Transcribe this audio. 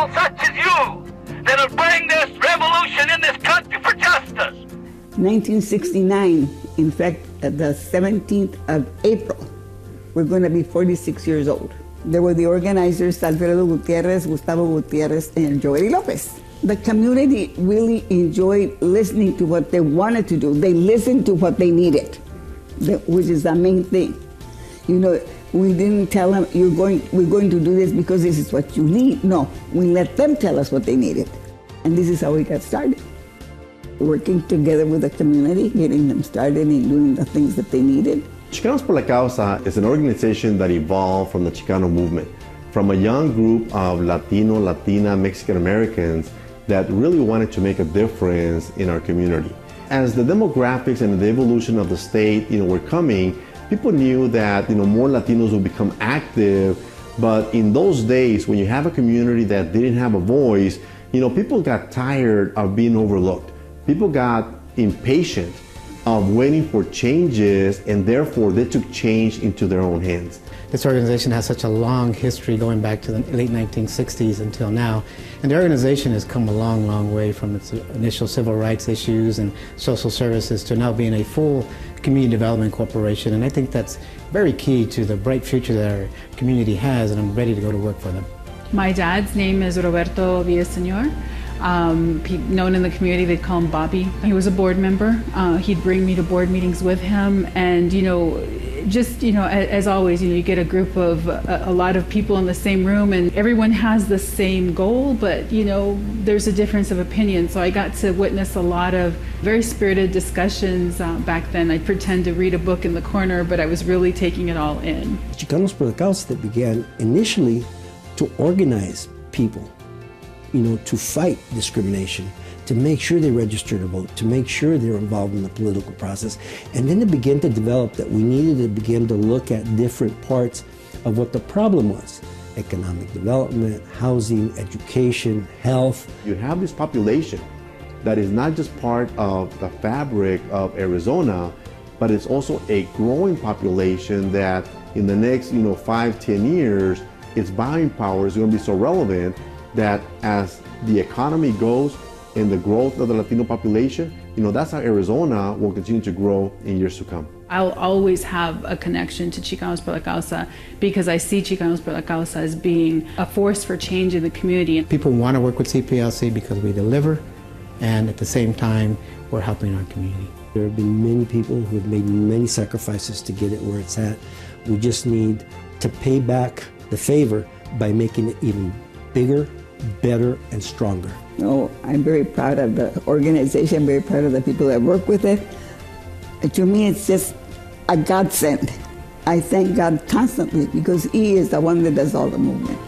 people such as you that'll bring this revolution in this country for justice. 1969, in fact, the 17th of April, we're going to be 46 years old. There were the organizers, Alfredo Gutierrez, Gustavo Gutierrez, and Joey Lopez. The community really enjoyed listening to what they wanted to do. They listened to what they needed, which is the main thing. You know, we didn't tell them, we're going to do this because this is what you need. No, we let them tell us what they needed. And this is how we got started. Working together with the community, getting them started and doing the things that they needed. Chicanos por la Causa is an organization that evolved from the Chicano movement, from a young group of Latino, Latina, Mexican Americans that really wanted to make a difference in our community. As the demographics and the evolution of the state, were coming, people knew that, more Latinos would become active. But in those days, when you have a community that didn't have a voice, people got tired of being overlooked. People got impatient of waiting for changes, and therefore they took change into their own hands. This organization has such a long history going back to the late 1960s until now, and the organization has come a long, long way from its initial civil rights issues and social services to now being a full community development corporation, and I think that's very key to the bright future that our community has, and I'm ready to go to work for them. My dad's name is Roberto Villaseñor. Known in the community, they'd call him Bobby. He was a board member. He'd bring me to board meetings with him, and as always, you get a group of a lot of people in the same room, and everyone has the same goal, but there's a difference of opinion. So I got to witness a lot of very spirited discussions back then. I'd pretend to read a book in the corner, but I was really taking it all in. Chicanos por la Causa that began initially to organize people, to fight discrimination, to make sure they register to vote, to make sure they're involved in the political process. And then to begin to develop that we needed to begin to look at different parts of what the problem was. Economic development, housing, education, health. You have this population that is not just part of the fabric of Arizona, but it's also a growing population that in the next 5-10 years, its buying power is going to be so relevant that as the economy goes and the growth of the Latino population, that's how Arizona will continue to grow in years to come. I'll always have a connection to Chicanos por la Causa because I see Chicanos por la Causa as being a force for change in the community. People want to work with CPLC because we deliver, and at the same time, we're helping our community. There have been many people who have made many sacrifices to get it where it's at. We just need to pay back the favor by making it even bigger, better, and stronger. I'm very proud of the organization, I'm very proud of the people that work with it. To me, it's just a godsend. I thank God constantly because He is the one that does all the movement.